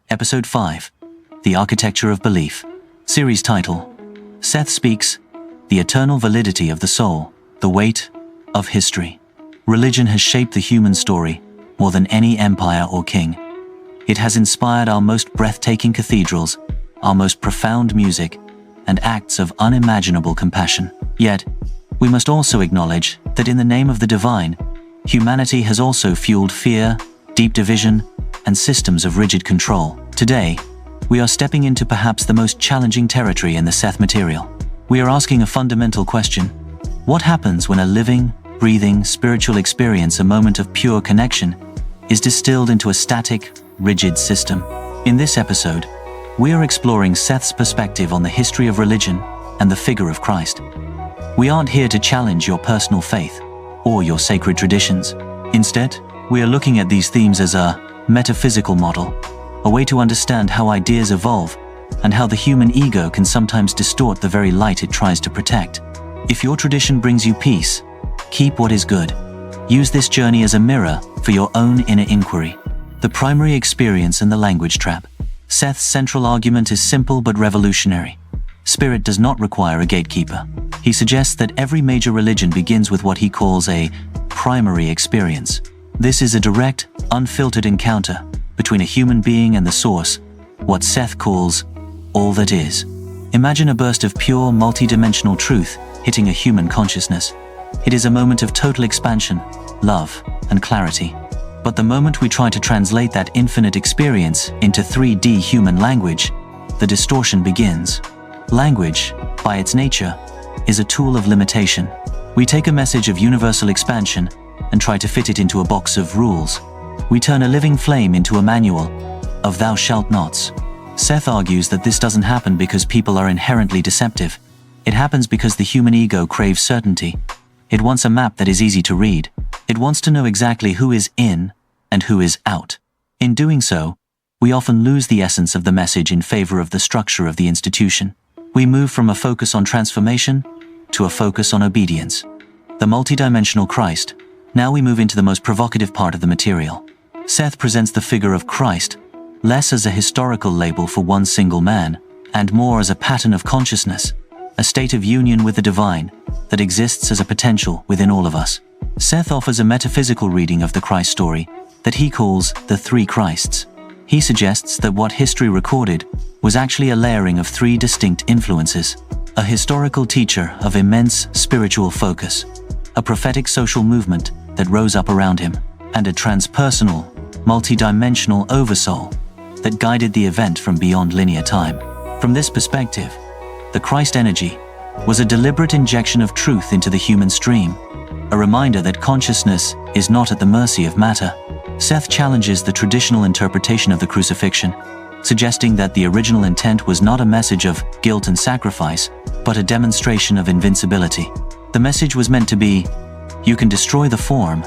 Episode 5, The Architecture of Belief. Series title, Seth Speaks, The Eternal Validity of the Soul, the Weight of History. Religion has shaped the human story more than any empire or king. It has inspired our most breathtaking cathedrals, our most profound music, and acts of unimaginable compassion. Yet, we must also acknowledge that in the name of the divine, humanity has also fueled fear, deep division, and systems of rigid control. Today, we are stepping into perhaps the most challenging territory in the Seth material. We are asking a fundamental question: what happens when a living, breathing, spiritual experience, a moment of pure connection, is distilled into a static, rigid system? In this episode, we are exploring Seth's perspective on the history of religion and the figure of Christ. We aren't here to challenge your personal faith or your sacred traditions. Instead, we are looking at these themes as a metaphysical model, a way to understand how ideas evolve and how the human ego can sometimes distort the very light it tries to protect. If your tradition brings you peace, keep what is good. Use this journey as a mirror for your own inner inquiry. The primary experience and the language trap. Seth's central argument is simple but revolutionary. Spirit does not require a gatekeeper. He suggests that every major religion begins with what he calls a primary experience. This is a direct, unfiltered encounter between a human being and the source, what Seth calls all that is. Imagine a burst of pure, multidimensional truth hitting a human consciousness. It is a moment of total expansion, love, and clarity. But the moment we try to translate that infinite experience into 3D human language, the distortion begins. Language, by its nature, is a tool of limitation. We take a message of universal expansion and try to fit it into a box of rules. We turn a living flame into a manual of thou shalt nots. Seth argues that this doesn't happen because people are inherently deceptive. It happens because the human ego craves certainty. It wants a map that is easy to read. It wants to know exactly who is in and who is out. In doing so, we often lose the essence of the message in favor of the structure of the institution. We move from a focus on transformation to a focus on obedience. The multidimensional Christ. Now we move into the most provocative part of the material. Seth presents the figure of Christ less as a historical label for one single man, and more as a pattern of consciousness, a state of union with the divine that exists as a potential within all of us. Seth offers a metaphysical reading of the Christ story that he calls the three Christs. He suggests that what history recorded was actually a layering of three distinct influences: a historical teacher of immense spiritual focus, a prophetic social movement that rose up around him, and a transpersonal, multidimensional oversoul that guided the event from beyond linear time. From this perspective, the Christ energy was a deliberate injection of truth into the human stream, a reminder that consciousness is not at the mercy of matter. Seth challenges the traditional interpretation of the crucifixion, suggesting that the original intent was not a message of guilt and sacrifice, but a demonstration of invincibility. The message was meant to be, you can destroy the form,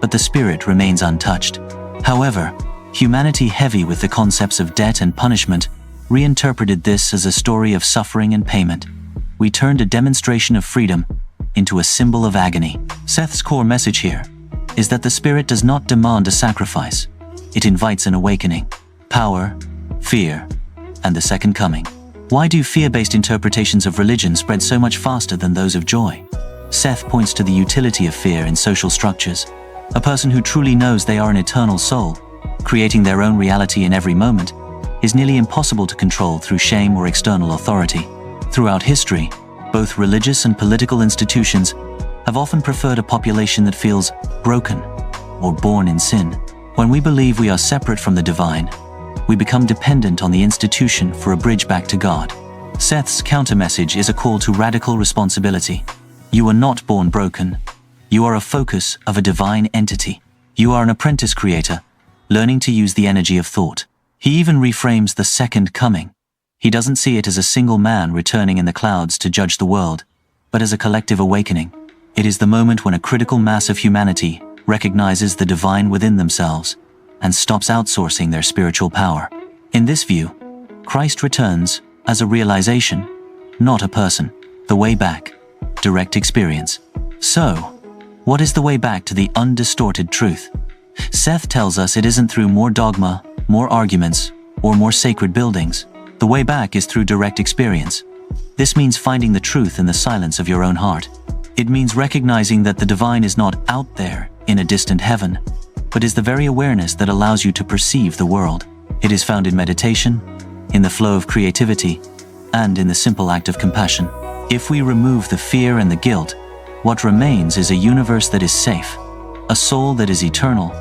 but the spirit remains untouched. However, humanity, heavy with the concepts of debt and punishment, reinterpreted this as a story of suffering and payment. We turned a demonstration of freedom into a symbol of agony. Seth's core message here is that the spirit does not demand a sacrifice. It invites an awakening. Power, fear, and the second coming. Why do fear-based interpretations of religion spread so much faster than those of joy? Seth points to the utility of fear in social structures. A person who truly knows they are an eternal soul, creating their own reality in every moment, is nearly impossible to control through shame or external authority. Throughout history, both religious and political institutions have often preferred a population that feels broken or born in sin. When we believe we are separate from the divine, we become dependent on the institution for a bridge back to God. Seth's counter-message is a call to radical responsibility. You are not born broken. You are a focus of a divine entity. You are an apprentice creator, learning to use the energy of thought. He even reframes the second coming. He doesn't see it as a single man returning in the clouds to judge the world, but as a collective awakening. It is the moment when a critical mass of humanity recognizes the divine within themselves and stops outsourcing their spiritual power. In this view, Christ returns as a realization, not a person. The way back. Direct experience. So, what is the way back to the undistorted truth? Seth tells us it isn't through more dogma, more arguments, or more sacred buildings. The way back is through direct experience. This means finding the truth in the silence of your own heart. It means recognizing that the divine is not out there in a distant heaven, but is the very awareness that allows you to perceive the world. It is found in meditation, in the flow of creativity, and in the simple act of compassion. If we remove the fear and the guilt, what remains is a universe that is safe, a soul that is eternal,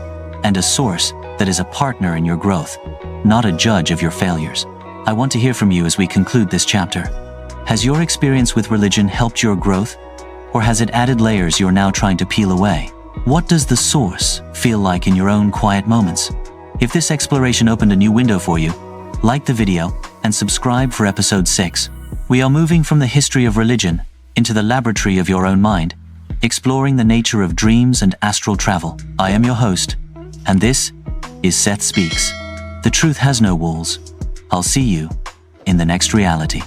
and a source that is a partner in your growth, not a judge of your failures. I want to hear from you as we conclude this chapter. Has your experience with religion helped your growth, or has it added layers you're now trying to peel away? What does the source feel like in your own quiet moments? If this exploration opened a new window for you, like the video and subscribe for episode 6. We are moving from the history of religion into the laboratory of your own mind, exploring the nature of dreams and astral travel. I am your host, and this is Seth Speaks. The truth has no walls. I'll see you in the next reality.